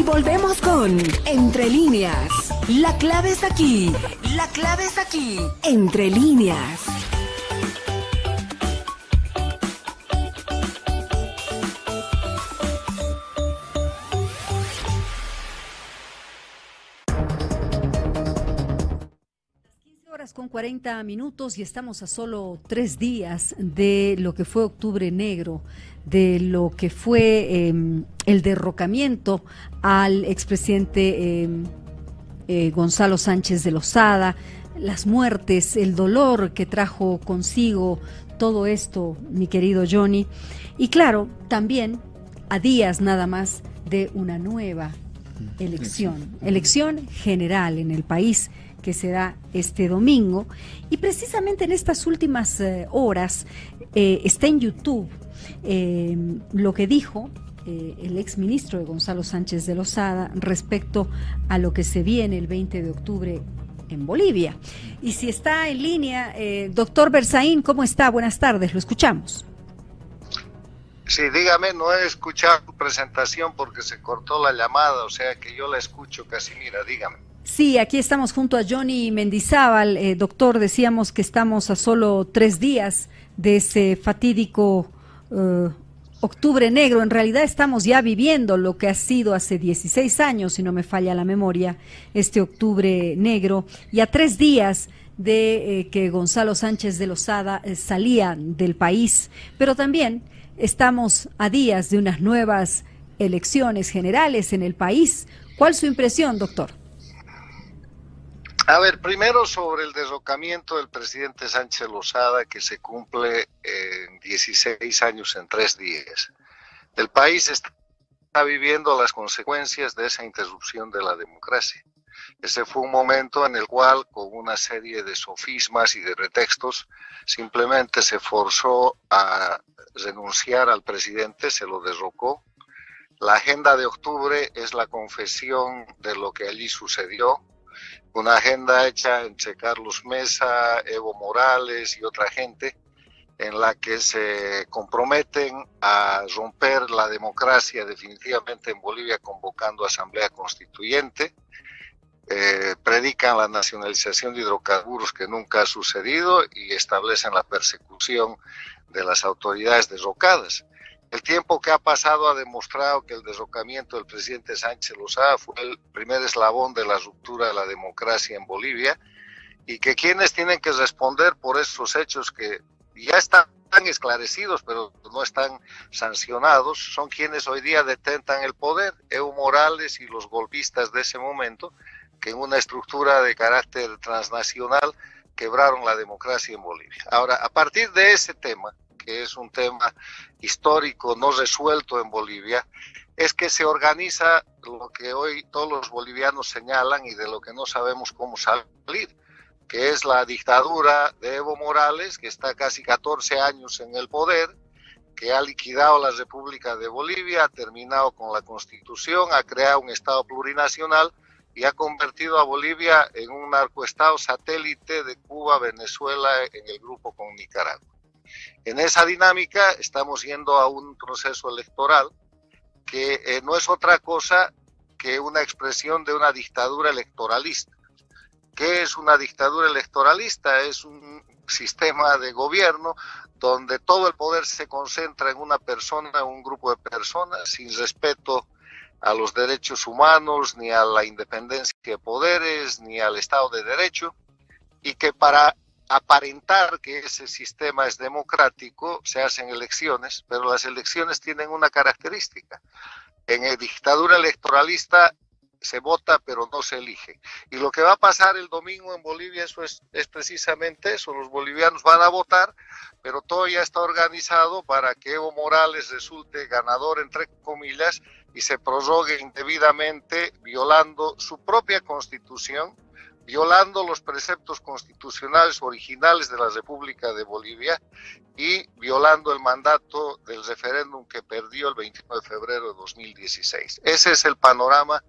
Volvemos con Entre Líneas. La clave está aquí. La clave está aquí. Entre Líneas. Con 40 minutos y estamos a solo 3 días de lo que fue Octubre Negro, de lo que fue el derrocamiento al expresidente Gonzalo Sánchez de Lozada, las muertes, el dolor que trajo consigo todo esto, mi querido Johnny, y claro, también a días nada más de una nueva elección general en el país, que se da este domingo, y precisamente en estas últimas horas está en YouTube lo que dijo el exministro de Gonzalo Sánchez de Lozada respecto a lo que se viene el 20 de octubre en Bolivia. Y si está en línea, doctor Berzaín, ¿cómo está? Buenas tardes, lo escuchamos. Sí, dígame, no he escuchado tu presentación porque se cortó la llamada, o sea que yo la escucho, Casimira, dígame. Sí, aquí estamos junto a Johnny Mendizábal. Doctor, decíamos que estamos a solo 3 días de ese fatídico Octubre Negro. En realidad estamos ya viviendo lo que ha sido hace 16 años, si no me falla la memoria, este Octubre Negro, y a 3 días de que Gonzalo Sánchez de Lozada salía del país, pero también estamos a días de unas nuevas elecciones generales en el país. ¿Cuál es su impresión, doctor? A ver, primero sobre el derrocamiento del presidente Sánchez Lozada, que se cumple en 16 años en 3 días. El país está viviendo las consecuencias de esa interrupción de la democracia. Ese fue un momento en el cual, con una serie de sofismas y de pretextos, simplemente se forzó a renunciar al presidente, se lo derrocó. La agenda de octubre es la confesión de lo que allí sucedió. Una agenda hecha entre Carlos Mesa, Evo Morales y otra gente, en la que se comprometen a romper la democracia definitivamente en Bolivia, convocando asamblea constituyente. Predican la nacionalización de hidrocarburos, que nunca ha sucedido, y establecen la persecución de las autoridades derrocadas. El tiempo que ha pasado ha demostrado que el derrocamiento del presidente Sánchez Lozada fue el primer eslabón de la ruptura de la democracia en Bolivia, y que quienes tienen que responder por esos hechos que ya están esclarecidos pero no están sancionados son quienes hoy día detentan el poder, Evo Morales y los golpistas de ese momento, que en una estructura de carácter transnacional quebraron la democracia en Bolivia. Ahora, a partir de ese tema, que es un tema histórico no resuelto en Bolivia, es que se organiza lo que hoy todos los bolivianos señalan y de lo que no sabemos cómo salir, que es la dictadura de Evo Morales, que está casi 14 años en el poder, que ha liquidado la República de Bolivia, ha terminado con la Constitución, ha creado un Estado plurinacional y ha convertido a Bolivia en un narcoestado satélite de Cuba, Venezuela, en el grupo con Nicaragua. En esa dinámica estamos yendo a un proceso electoral que no es otra cosa que una expresión de una dictadura electoralista. ¿Qué es una dictadura electoralista? Es un sistema de gobierno donde todo el poder se concentra en una persona, en un grupo de personas, sin respeto a los derechos humanos, ni a la independencia de poderes, ni al Estado de Derecho, y que para aparentar que ese sistema es democrático se hacen elecciones, pero las elecciones tienen una característica. En la dictadura electoralista se vota pero no se elige. Y lo que va a pasar el domingo en Bolivia es precisamente eso. Los bolivianos van a votar, pero todo ya está organizado para que Evo Morales resulte ganador, entre comillas, y se prorrogue indebidamente, violando su propia constitución, violando los preceptos constitucionales originales de la República de Bolivia y violando el mandato del referéndum que perdió el 21 de febrero de 2016. Ese es el panorama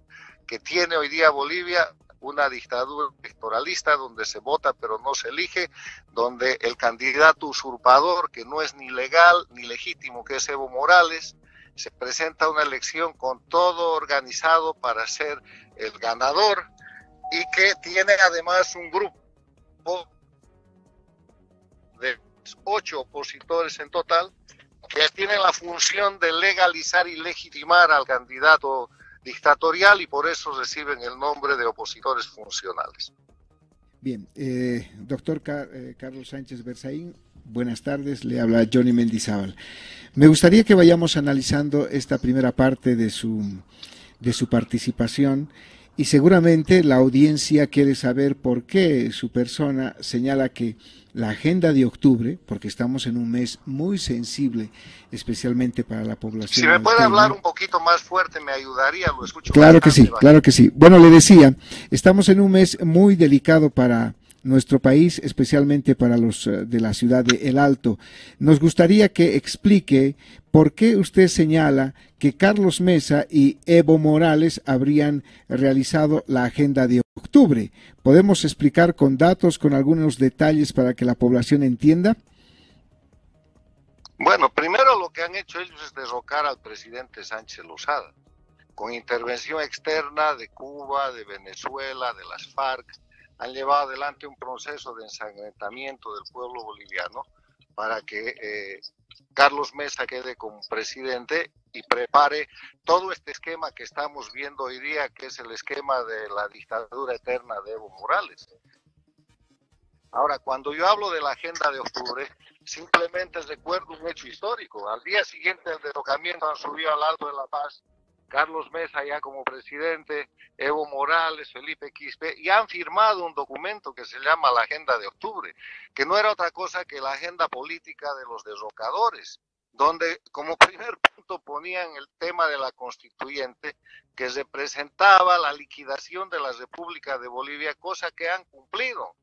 que tiene hoy día Bolivia, una dictadura electoralista donde se vota pero no se elige, donde el candidato usurpador, que no es ni legal ni legítimo, que es Evo Morales, se presenta una elección con todo organizado para ser el ganador y que tiene además un grupo de 8 opositores en total que tienen la función de legalizar y legitimar al candidato dictatorial y por eso reciben el nombre de opositores funcionales. Bien, doctor Carlos Sánchez Berzaín, buenas tardes, le habla Johnny Mendizábal. Me gustaría que vayamos analizando esta primera parte de su participación y seguramente la audiencia quiere saber por qué su persona señala que la agenda de octubre, porque estamos en un mes muy sensible, especialmente para la población. Si me puede hablar un poquito más fuerte me ayudaría, lo escucho. Claro que sí, claro que sí. Bueno, le decía, estamos en un mes muy delicado para nuestro país, especialmente para los de la ciudad de El Alto. Nos gustaría que explique por qué usted señala que Carlos Mesa y Evo Morales habrían realizado la agenda de octubre. ¿Podemos explicar con datos, con algunos detalles para que la población entienda? Bueno, primero lo que han hecho ellos es derrocar al presidente Sánchez Lozada, con intervención externa de Cuba, de Venezuela, de las FARC. Han llevado adelante un proceso de ensangrentamiento del pueblo boliviano para que Carlos Mesa quede como presidente y prepare todo este esquema que estamos viendo hoy día, que es el esquema de la dictadura eterna de Evo Morales. Ahora, cuando yo hablo de la agenda de octubre, simplemente recuerdo un hecho histórico. Al día siguiente del derrocamiento han subido al Alto de La Paz Carlos Mesa ya como presidente, Evo Morales, Felipe Quispe, y han firmado un documento que se llama la Agenda de Octubre, que no era otra cosa que la agenda política de los derrocadores, donde como primer punto ponían el tema de la constituyente, que representaba la liquidación de la República de Bolivia, cosa que han cumplido.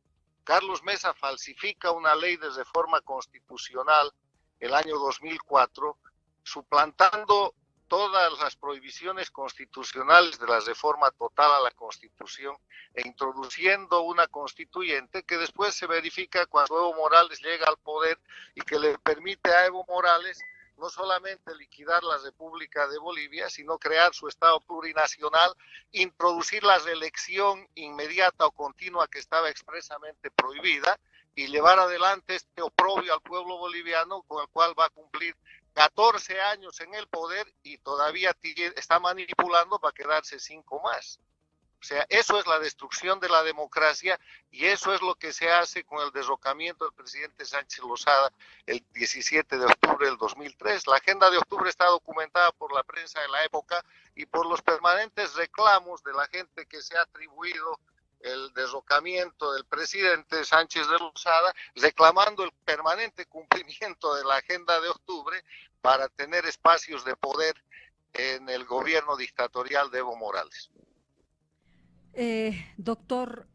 Carlos Mesa falsifica una ley de reforma constitucional el año 2004, suplantando todas las prohibiciones constitucionales de la reforma total a la Constitución e introduciendo una constituyente que después se verifica cuando Evo Morales llega al poder y que le permite a Evo Morales no solamente liquidar la República de Bolivia, sino crear su Estado plurinacional, introducir la reelección inmediata o continua que estaba expresamente prohibida y llevar adelante este oprobio al pueblo boliviano con el cual va a cumplir 14 años en el poder y todavía está manipulando para quedarse 5 más. O sea, eso es la destrucción de la democracia y eso es lo que se hace con el derrocamiento del presidente Sánchez Lozada el 17 de octubre del 2003. La agenda de octubre está documentada por la prensa de la época y por los permanentes reclamos de la gente que se ha atribuido el derrocamiento del presidente Sánchez de Lozada, reclamando el permanente cumplimiento de la agenda de octubre para tener espacios de poder en el gobierno dictatorial de Evo Morales. Doctor,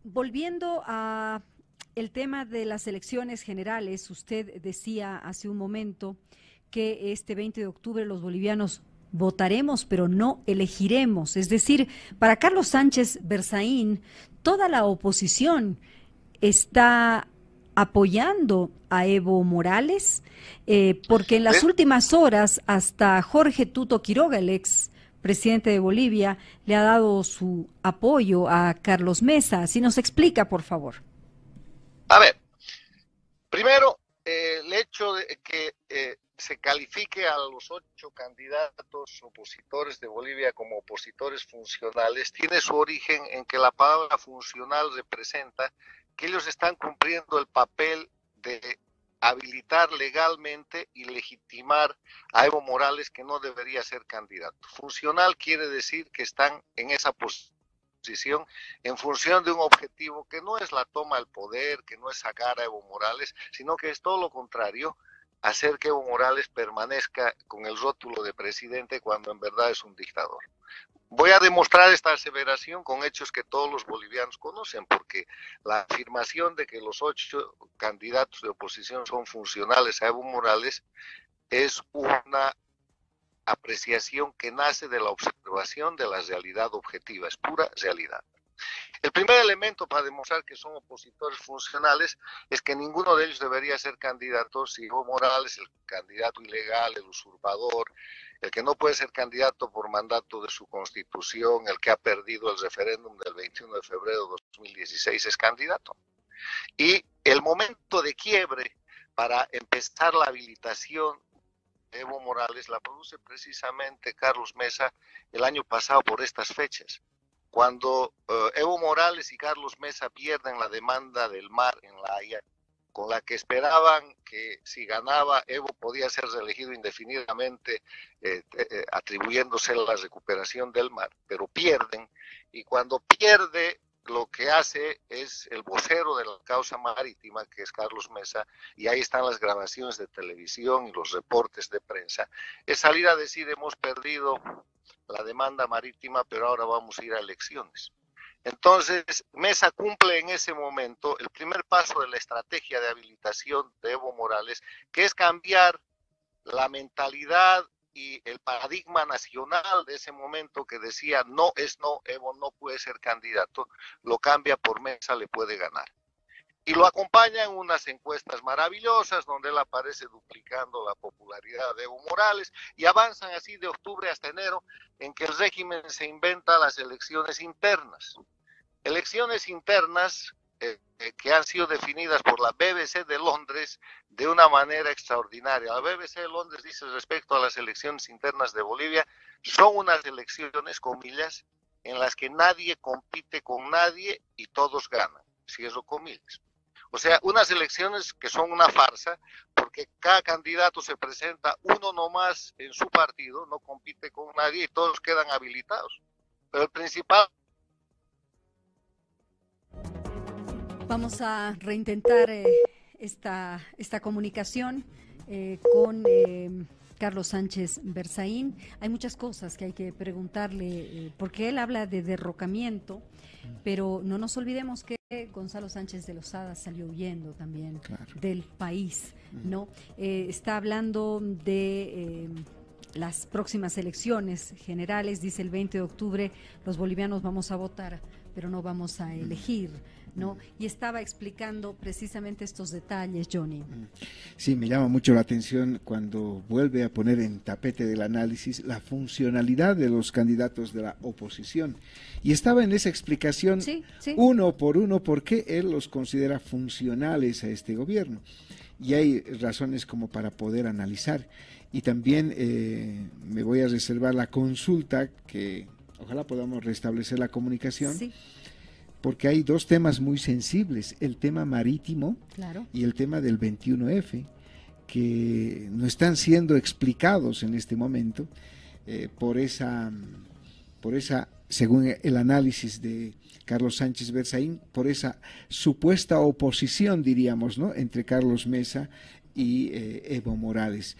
volviendo a el tema de las elecciones generales, usted decía hace un momento que este 20 de octubre los bolivianos votaremos, pero no elegiremos. Es decir, para Carlos Sánchez Berzaín, toda la oposición está apoyando a Evo Morales, porque en las últimas horas hasta Jorge Tuto Quiroga, el ex presidente de Bolivia, le ha dado su apoyo a Carlos Mesa. Si nos explica, por favor. A ver, primero, el hecho de que se califique a los 8 candidatos opositores de Bolivia como opositores funcionales tiene su origen en que la palabra funcional representa que ellos están cumpliendo el papel de habilitar legalmente y legitimar a Evo Morales, que no debería ser candidato. Funcional quiere decir que están en esa posición en función de un objetivo que no es la toma del poder, que no es sacar a Evo Morales, sino que es todo lo contrario, hacer que Evo Morales permanezca con el rótulo de presidente cuando en verdad es un dictador. Voy a demostrar esta aseveración con hechos que todos los bolivianos conocen, porque la afirmación de que los 8 candidatos de oposición son funcionales a Evo Morales es una apreciación que nace de la observación de la realidad objetiva, es pura realidad. El primer elemento para demostrar que son opositores funcionales es que ninguno de ellos debería ser candidato. Si Evo Morales, el candidato ilegal, el usurpador, el que no puede ser candidato por mandato de su constitución, el que ha perdido el referéndum del 21 de febrero de 2016, es candidato. Y el momento de quiebre para empezar la habilitación de Evo Morales la produce precisamente Carlos Mesa el año pasado por estas fechas. Cuando Evo Morales y Carlos Mesa pierden la demanda del MAR en La Haya, con la que esperaban que si ganaba Evo podía ser reelegido indefinidamente, atribuyéndose la recuperación del MAR, pero pierden, y cuando pierde lo que hace es el vocero de la causa marítima, que es Carlos Mesa, y ahí están las grabaciones de televisión y los reportes de prensa, es salir a decir: hemos perdido la demanda marítima, pero ahora vamos a ir a elecciones. Entonces, Mesa cumple en ese momento el primer paso de la estrategia de habilitación de Evo Morales, que es cambiar la mentalidad y el paradigma nacional de ese momento que decía no es no, Evo no puede ser candidato, lo cambia por Mesa le puede ganar. Y lo acompaña en unas encuestas maravillosas donde él aparece duplicando la popularidad de Evo Morales, y avanzan así de octubre hasta enero, en que el régimen se inventa las elecciones internas. Elecciones internas que han sido definidas por la BBC de Londres de una manera extraordinaria. La BBC de Londres dice respecto a las elecciones internas de Bolivia: son unas elecciones, comillas, en las que nadie compite con nadie y todos ganan, cierro comillas. O sea, unas elecciones que son una farsa, porque cada candidato se presenta uno nomás en su partido, no compite con nadie y todos quedan habilitados. Pero el principal... Vamos a reintentar esta comunicación con Carlos Sánchez Berzaín. Hay muchas cosas que hay que preguntarle, porque él habla de derrocamiento, pero no nos olvidemos que Gonzalo Sánchez de Lozada salió huyendo también del país, ¿no? Está hablando de las próximas elecciones generales, dice el 20 de octubre, los bolivianos vamos a votar, pero no vamos a elegir, ¿no? Y estaba explicando precisamente estos detalles, Johnny. Sí, me llama mucho la atención cuando vuelve a poner en tapete del análisis la funcionalidad de los candidatos de la oposición. Y estaba en esa explicación, uno por uno, por qué él los considera funcionales a este gobierno. Y hay razones como para poder analizar. Y también me voy a reservar la consulta, que ojalá podamos restablecer la comunicación. Sí. Porque hay dos temas muy sensibles, el tema marítimo y el tema del 21F, que no están siendo explicados en este momento por esa, según el análisis de Carlos Sánchez Berzaín, por esa supuesta oposición, diríamos, ¿no?, entre Carlos Mesa y Evo Morales.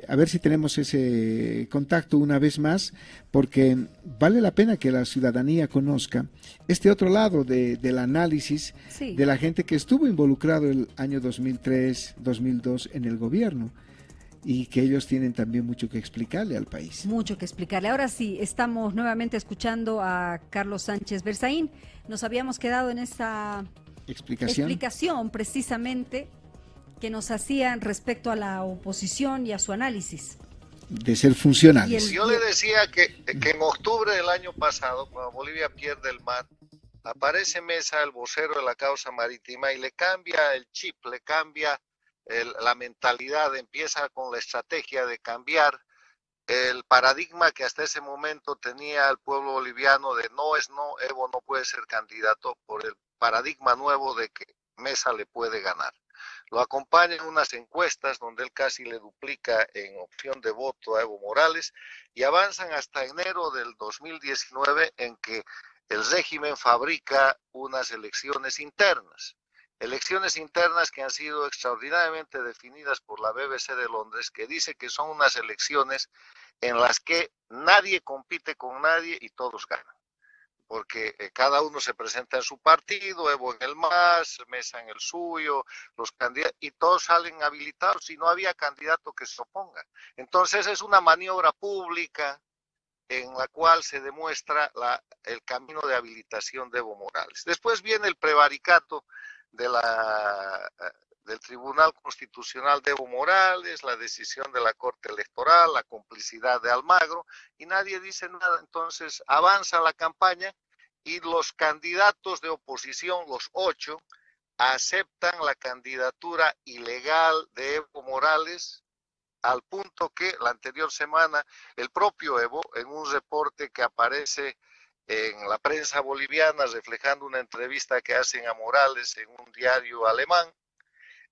A ver si tenemos ese contacto una vez más, porque vale la pena que la ciudadanía conozca este otro lado del análisis de la gente que estuvo involucrado el año 2003, 2002 en el gobierno, y que ellos tienen también mucho que explicarle al país. Mucho que explicarle. Ahora sí, estamos nuevamente escuchando a Carlos Sánchez Berzaín. Nos habíamos quedado en esa explicación precisamente que nos hacían respecto a la oposición y a su análisis. De ser funcionales. Yo le decía que en octubre del año pasado, cuando Bolivia pierde el MAR, aparece Mesa, el vocero de la causa marítima, y le cambia el chip, le cambia la mentalidad, empieza con la estrategia de cambiar el paradigma que hasta ese momento tenía el pueblo boliviano de no es no, Evo no puede ser candidato, por el paradigma nuevo de que Mesa le puede ganar. Lo acompaña en unas encuestas donde él casi le duplica en opción de voto a Evo Morales, y avanzan hasta enero del 2019 en que el régimen fabrica unas elecciones internas que han sido extraordinariamente definidas por la BBC de Londres, que dice que son unas elecciones en las que nadie compite con nadie y todos ganan. Porque cada uno se presenta en su partido, Evo en el MAS, Mesa en el suyo, los candidatos, y todos salen habilitados y no había candidato que se oponga. Entonces es una maniobra pública en la cual se demuestra el camino de habilitación de Evo Morales. Después viene el prevaricato del Tribunal Constitucional de Evo Morales, la decisión de la Corte Electoral, la complicidad de Almagro, y nadie dice nada. Entonces avanza la campaña y los candidatos de oposición, los 8, aceptan la candidatura ilegal de Evo Morales, al punto que la anterior semana el propio Evo, en un reporte que aparece en la prensa boliviana, reflejando una entrevista que hacen a Morales en un diario alemán,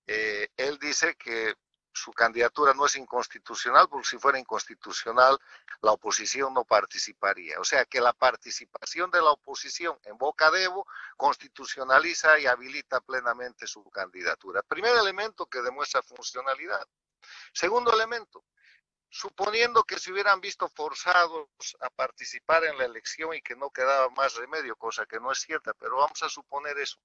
él dice que su candidatura no es inconstitucional, porque si fuera inconstitucional la oposición no participaría. O sea que la participación de la oposición en boca de Evo constitucionaliza y habilita plenamente su candidatura. Primer elemento que demuestra funcionalidad. Segundo elemento, suponiendo que se hubieran visto forzados a participar en la elección y que no quedaba más remedio, cosa que no es cierta, pero vamos a suponer eso.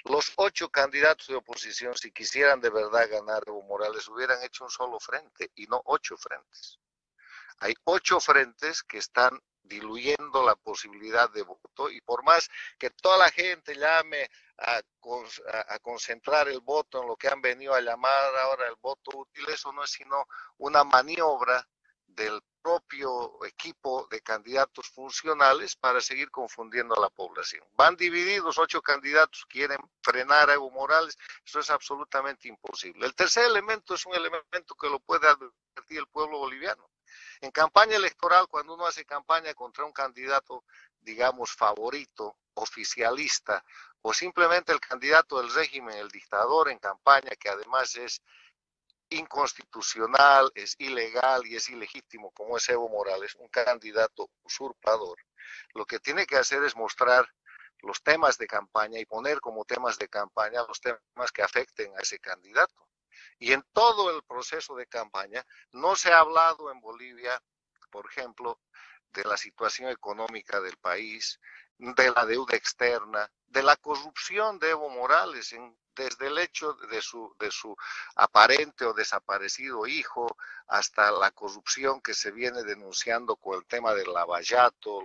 Los 8 candidatos de oposición, si quisieran de verdad ganar Evo Morales, hubieran hecho un solo frente y no 8 frentes. Hay 8 frentes que están diluyendo la posibilidad de voto, y por más que toda la gente llame a concentrar el voto en lo que han venido a llamar ahora el voto útil, eso no es sino una maniobra del propio equipo de candidatos funcionales para seguir confundiendo a la población. Van divididos, 8 candidatos quieren frenar a Evo Morales, eso es absolutamente imposible. El tercer elemento es un elemento que lo puede advertir el pueblo boliviano. En campaña electoral, cuando uno hace campaña contra un candidato, digamos, favorito, oficialista, o simplemente el candidato del régimen, el dictador en campaña, que además es inconstitucional, es ilegal y es ilegítimo, como es Evo Morales, un candidato usurpador, lo que tiene que hacer es mostrar los temas de campaña y poner como temas de campaña los temas que afecten a ese candidato. Y en todo el proceso de campaña no se ha hablado en Bolivia, por ejemplo, de la situación económica del país, de la deuda externa, de la corrupción de Evo Morales, desde el hecho de su aparente o desaparecido hijo, hasta la corrupción que se viene denunciando con el tema del lavallato,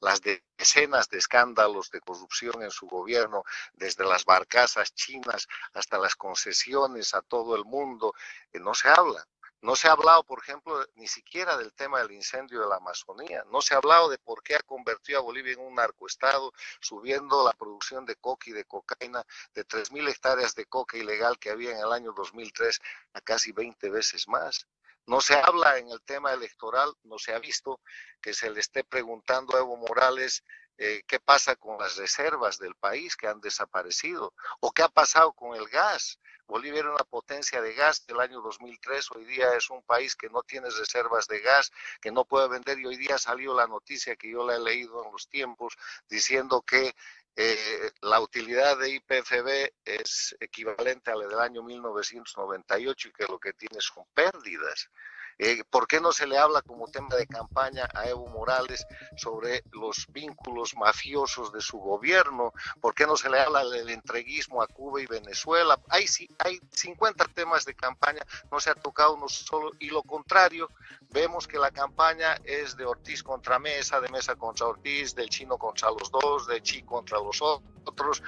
las decenas de escándalos de corrupción en su gobierno, desde las barcazas chinas hasta las concesiones a todo el mundo, no se habla. No se ha hablado, por ejemplo, ni siquiera del tema del incendio de la Amazonía. No se ha hablado de por qué ha convertido a Bolivia en un narcoestado, subiendo la producción de coca y de cocaína de 3.000 hectáreas de coca ilegal que había en el año 2003 a casi 20 veces más. No se habla en el tema electoral, no se ha visto que se le esté preguntando a Evo Morales qué pasa con las reservas del país que han desaparecido, o qué ha pasado con el gas. Bolivia era una potencia de gas del año 2003, hoy día es un país que no tiene reservas de gas, que no puede vender, y hoy día salió la noticia que yo la he leído en los tiempos, diciendo que la utilidad de YPF es equivalente a la del año 1998 y que lo que tiene son pérdidas. ¿Por qué no se le habla como tema de campaña a Evo Morales sobre los vínculos mafiosos de su gobierno? ¿Por qué no se le habla del entreguismo a Cuba y Venezuela? Hay 50 temas de campaña, no se ha tocado uno solo, y lo contrario, vemos que la campaña es de Ortiz contra Mesa, de Mesa contra Ortiz, del Chino contra los dos, de Chi contra los otros,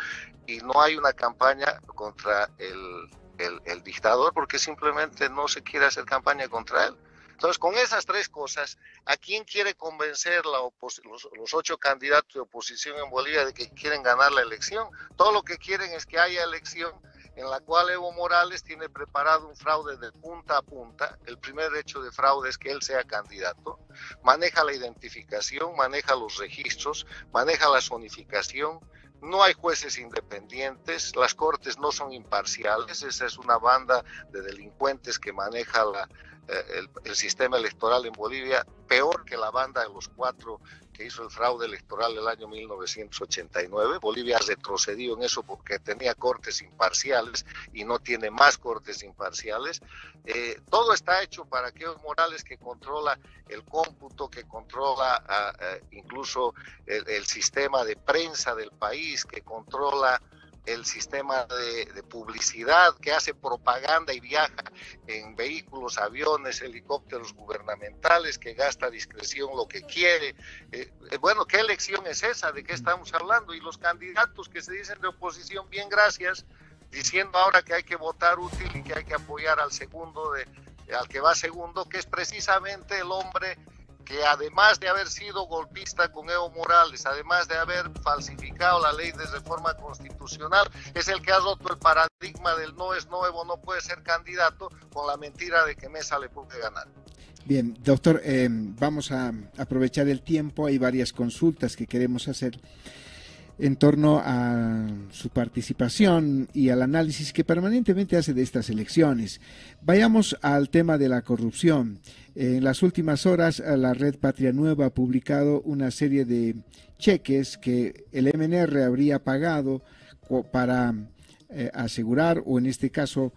y no hay una campaña contra el dictador, porque simplemente no se quiere hacer campaña contra él. Entonces, con esas 3 cosas, ¿a quién quiere convencer los 8 candidatos de oposición en Bolivia de que quieren ganar la elección? Todo lo que quieren es que haya elección en la cual Evo Morales tiene preparado un fraude de punta a punta. El primer hecho de fraude es que él sea candidato, maneja la identificación, maneja los registros, maneja la zonificación. No hay jueces independientes, las cortes no son imparciales, esa es una banda de delincuentes que maneja el sistema electoral en Bolivia, peor que la banda de los 4 que hizo el fraude electoral del año 1989. Bolivia ha retrocedido en eso porque tenía cortes imparciales y no tiene más cortes imparciales. Todo está hecho para que Evo Morales, que controla el cómputo, que controla incluso el sistema de prensa del país, que controla el sistema de publicidad, que hace propaganda y viaja en vehículos, aviones, helicópteros gubernamentales, que gasta a discreción lo que quiere. Bueno, ¿qué elección es esa? ¿De qué estamos hablando? Y los candidatos que se dicen de oposición, bien, gracias, diciendo ahora que hay que votar útil y que hay que apoyar al segundo, al que va segundo, que es precisamente el hombre que, además de haber sido golpista con Evo Morales, además de haber falsificado la ley de reforma constitucional, es el que ha roto el paradigma del no es nuevo, no puede ser candidato, con la mentira de que Mesa le puede ganar. Bien, doctor, vamos a aprovechar el tiempo. Hay varias consultas que queremos hacer en torno a su participación y al análisis que permanentemente hace de estas elecciones. Vayamos al tema de la corrupción. En las últimas horas, la Red Patria Nueva ha publicado una serie de cheques que el MNR habría pagado para asegurar, o en este caso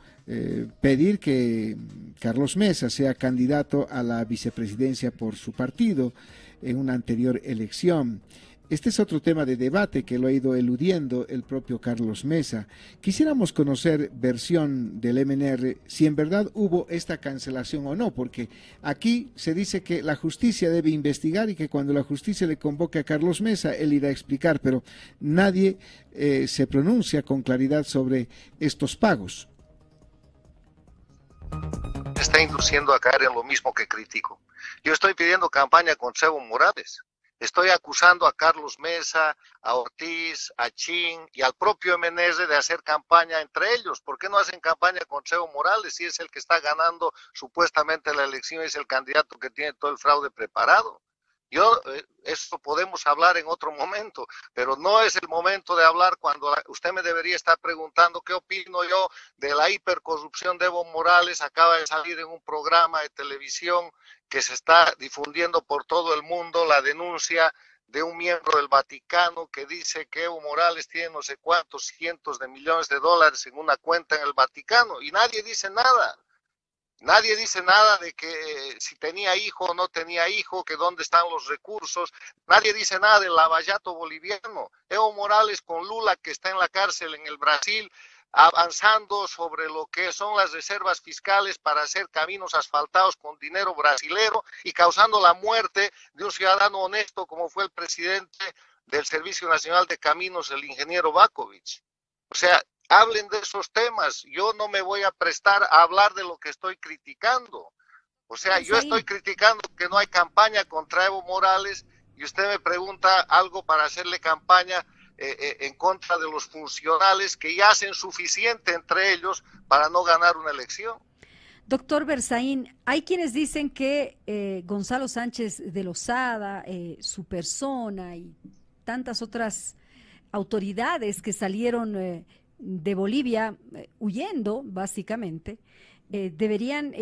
pedir que Carlos Mesa sea candidato a la vicepresidencia por su partido en una anterior elección. Este es otro tema de debate que lo ha ido eludiendo el propio Carlos Mesa. Quisiéramos conocer versión del MNR si en verdad hubo esta cancelación o no, porque aquí se dice que la justicia debe investigar y que cuando la justicia le convoque a Carlos Mesa, él irá a explicar, pero nadie se pronuncia con claridad sobre estos pagos. Está induciendo a caer en lo mismo que critico. Yo estoy pidiendo campaña contra Evo Morales. Estoy acusando a Carlos Mesa, a Ortiz, a Chin y al propio MNR de hacer campaña entre ellos. ¿Por qué no hacen campaña contra Evo Morales si es el que está ganando supuestamente la elección y es el candidato que tiene todo el fraude preparado? Eso podemos hablar en otro momento, pero no es el momento de hablar cuando usted me debería estar preguntando qué opino yo de la hipercorrupción de Evo Morales. Acaba de salir en un programa de televisión que se está difundiendo por todo el mundo la denuncia de un miembro del Vaticano que dice que Evo Morales tiene no sé cuántos cientos de millones de dólares en una cuenta en el Vaticano y nadie dice nada. Nadie dice nada de que si tenía hijo o no tenía hijo, que dónde están los recursos. Nadie dice nada del lavallato boliviano. Evo Morales con Lula, que está en la cárcel en el Brasil, avanzando sobre lo que son las reservas fiscales para hacer caminos asfaltados con dinero brasilero y causando la muerte de un ciudadano honesto como fue el presidente del Servicio Nacional de Caminos, el ingeniero Bakovic. O sea, hablen de esos temas. Yo no me voy a prestar a hablar de lo que estoy criticando. O sea, yo estoy criticando que no hay campaña contra Evo Morales y usted me pregunta algo para hacerle campaña en contra de los funcionales que ya hacen suficiente entre ellos para no ganar una elección. Doctor Berzaín, hay quienes dicen que Gonzalo Sánchez de Lozada, su persona y tantas otras autoridades que salieron de Bolivia huyendo, básicamente, deberían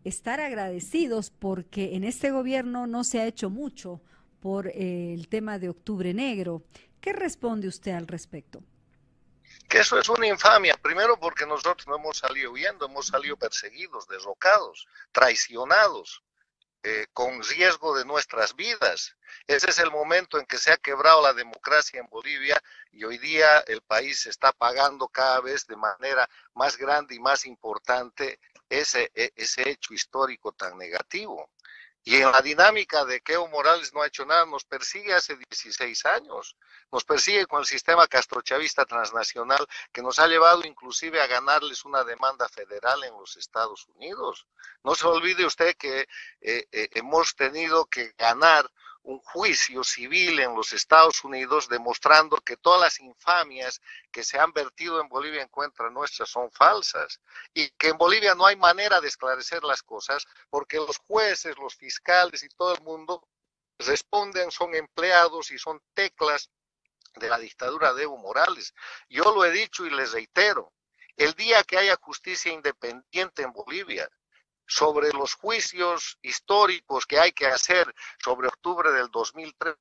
estar agradecidos porque en este gobierno no se ha hecho mucho por el tema de Octubre Negro. ¿Qué responde usted al respecto? Que eso es una infamia, primero porque nosotros no hemos salido huyendo, hemos salido perseguidos, derrocados, traicionados, con riesgo de nuestras vidas. Ese es el momento en que se ha quebrado la democracia en Bolivia y hoy día el país está pagando cada vez de manera más grande y más importante ese hecho histórico tan negativo. Y en la dinámica de que Evo Morales no ha hecho nada, nos persigue hace 16 años, nos persigue con el sistema castrochavista transnacional que nos ha llevado inclusive a ganarles una demanda federal en los Estados Unidos. No se olvide usted que hemos tenido que ganar un juicio civil en los Estados Unidos demostrando que todas las infamias que se han vertido en Bolivia en contra nuestra son falsas y que en Bolivia no hay manera de esclarecer las cosas porque los jueces, los fiscales y todo el mundo responden, son empleados y son teclas de la dictadura de Evo Morales. Yo lo he dicho y les reitero, el día que haya justicia independiente en Bolivia, sobre los juicios históricos que hay que hacer sobre octubre del 2003,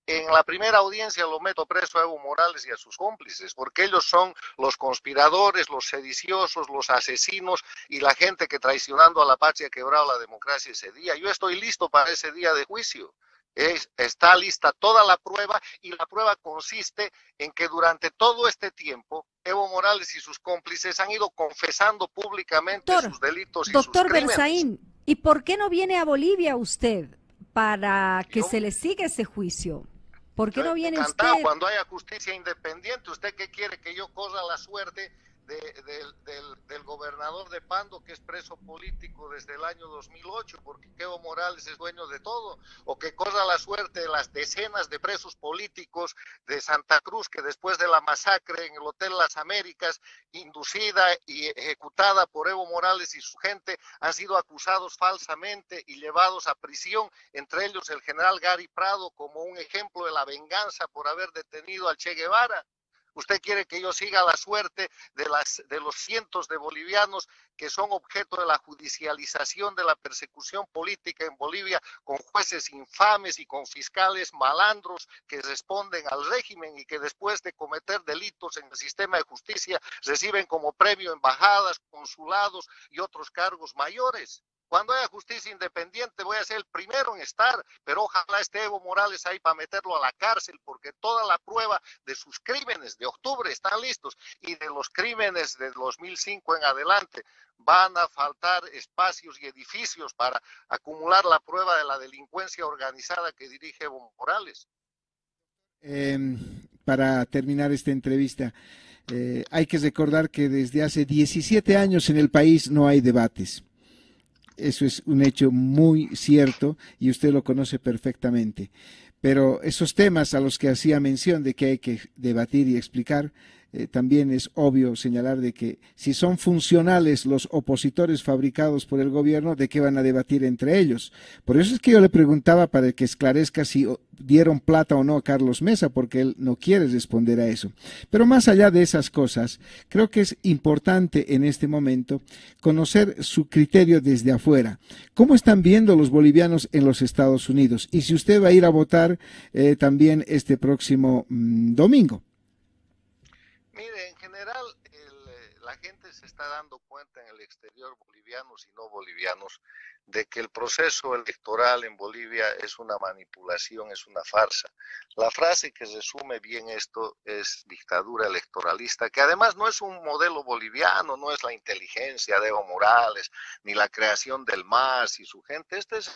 en la primera audiencia lo meto preso a Evo Morales y a sus cómplices, porque ellos son los conspiradores, los sediciosos, los asesinos y la gente que traicionando a la patria ha quebrado la democracia ese día. Yo estoy listo para ese día de juicio. Está lista toda la prueba y la prueba consiste en que durante todo este tiempo Evo Morales y sus cómplices han ido confesando públicamente sus delitos y sus doctor crímenes. Berzaín, ¿y por qué no viene a Bolivia usted para que Yo, se le siga ese juicio? ¿Por qué yo no viene encantado usted? cuando haya justicia independiente. ¿Usted qué quiere? ¿Que yo corra la suerte del gobernador de Pando, que es preso político desde el año 2008, porque Evo Morales es dueño de todo, o que corra la suerte de las decenas de presos políticos de Santa Cruz, que después de la masacre en el Hotel Las Américas, inducida y ejecutada por Evo Morales y su gente, han sido acusados falsamente y llevados a prisión, entre ellos el general Gary Prado, como un ejemplo de la venganza por haber detenido al Che Guevara. ¿Usted quiere que yo siga la suerte de los cientos de bolivianos que son objeto de la judicialización de la persecución política en Bolivia, con jueces infames y con fiscales malandros que responden al régimen y que después de cometer delitos en el sistema de justicia reciben como premio embajadas, consulados y otros cargos mayores? Cuando haya justicia independiente voy a ser el primero en estar, pero ojalá esté Evo Morales ahí para meterlo a la cárcel, porque toda la prueba de sus crímenes de octubre están listos, y de los crímenes de 2005 en adelante van a faltar espacios y edificios para acumular la prueba de la delincuencia organizada que dirige Evo Morales. Para terminar esta entrevista, hay que recordar que desde hace 17 años en el país no hay debates. Eso es un hecho muy cierto y usted lo conoce perfectamente. Pero esos temas a los que hacía mención de que hay que debatir y explicar, también es obvio señalar de que si son funcionales los opositores fabricados por el gobierno, ¿de qué van a debatir entre ellos? Por eso es que yo le preguntaba para que esclarezca si dieron plata o no a Carlos Mesa, porque él no quiere responder a eso. Pero más allá de esas cosas, creo que es importante en este momento conocer su criterio desde afuera. ¿Cómo están viendo los bolivianos en los Estados Unidos? Y si usted va a ir a votar también este próximo domingo. Mire, en general la gente se está dando cuenta en el exterior, bolivianos y no bolivianos, de que el proceso electoral en Bolivia es una manipulación, es una farsa. La frase que resume bien esto es dictadura electoralista, que además no es un modelo boliviano, no es la inteligencia de Evo Morales, ni la creación del MAS y su gente. Este es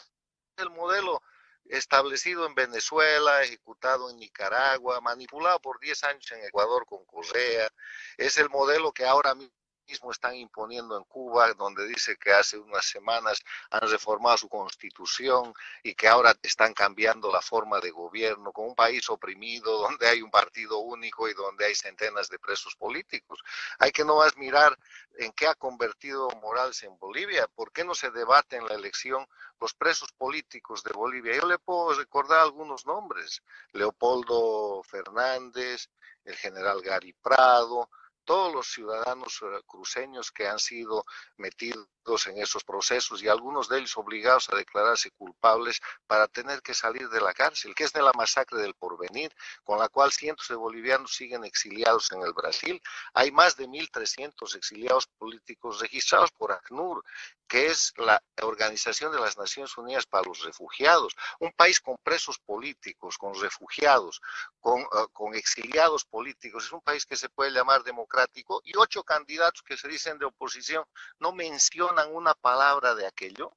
el modelo establecido en Venezuela, ejecutado en Nicaragua, manipulado por 10 años en Ecuador con Correa. Es el modelo que ahora mismo están imponiendo en Cuba, donde dice que hace unas semanas han reformado su constitución y que ahora están cambiando la forma de gobierno, con un país oprimido, donde hay un partido único y donde hay centenas de presos políticos. Hay que no más mirar en qué ha convertido Morales en Bolivia. ¿Por qué no se debate en la elección los presos políticos de Bolivia? Yo le puedo recordar algunos nombres: Leopoldo Fernández, el general Gary Prado, todos los ciudadanos cruceños que han sido metidos en esos procesos y algunos de ellos obligados a declararse culpables para tener que salir de la cárcel, que es de la masacre del Porvenir, con la cual cientos de bolivianos siguen exiliados en el Brasil. Hay más de 1.300 exiliados políticos registrados por ACNUR, que es la Organización de las Naciones Unidas para los Refugiados. Un país con presos políticos, con refugiados, con exiliados políticos, es un país que se puede llamar democrático, y 8 candidatos que se dicen de oposición no mencionan una palabra de aquello.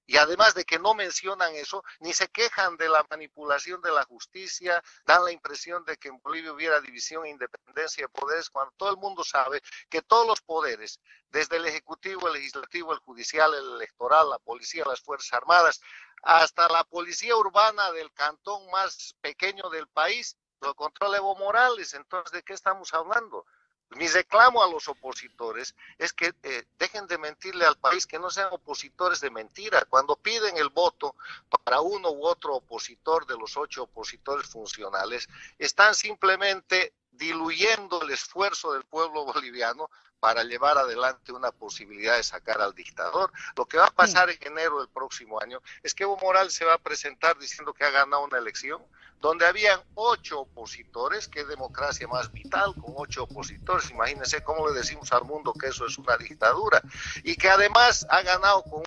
Y además de que no mencionan eso, ni se quejan de la manipulación de la justicia, dan la impresión de que en Bolivia hubiera división e independencia de poderes, cuando todo el mundo sabe que todos los poderes, desde el Ejecutivo, el Legislativo, el Judicial, el Electoral, la Policía, las Fuerzas Armadas, hasta la Policía Urbana del cantón más pequeño del país, lo controla Evo Morales. Entonces, ¿de qué estamos hablando? Mi reclamo a los opositores es que dejen de mentirle al país, que no sean opositores de mentira. Cuando piden el voto para uno u otro opositor de los 8 opositores funcionales, están simplemente diluyendo el esfuerzo del pueblo boliviano para llevar adelante una posibilidad de sacar al dictador. Lo que va a pasar en enero del próximo año es que Evo Morales se va a presentar diciendo que ha ganado una elección, donde habían 8 opositores, qué democracia más vital con 8 opositores, imagínense cómo le decimos al mundo que eso es una dictadura, y que además ha ganado con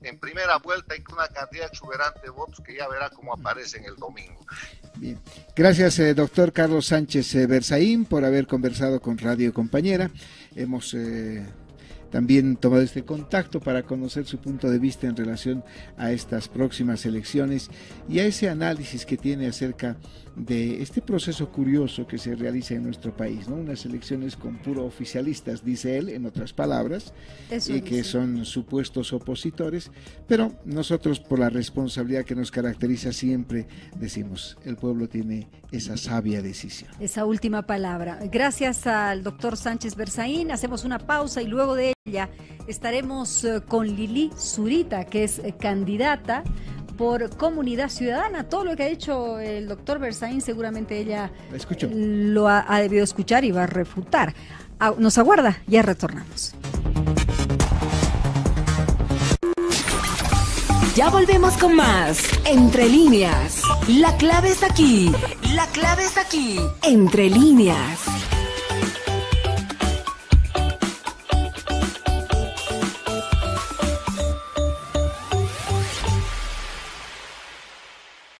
en primera vuelta y con una cantidad exuberante de votos que ya verá cómo aparecen el domingo. Bien. Gracias, doctor Carlos Sánchez Berzaín, por haber conversado con Radio Compañera. Hemos también tomado este contacto para conocer su punto de vista en relación a estas próximas elecciones y a ese análisis que tiene acerca de este proceso curioso que se realiza en nuestro país, ¿no? Unas elecciones con puro oficialistas, dice él, en otras palabras, y que son supuestos opositores, pero nosotros, por la responsabilidad que nos caracteriza, siempre decimos, el pueblo tiene esa sabia decisión. Esa última palabra. Gracias al doctor Sánchez Berzaín. Hacemos una pausa y luego de ella estaremos con Lili Zurita, que es candidata por Comunidad Ciudadana. Todo lo que ha dicho el doctor Berzaín seguramente ella lo ha debido escuchar y va a refutar. Nos aguarda, ya retornamos. Ya volvemos con más Entre Líneas. La clave está aquí. La clave está aquí. Entre Líneas.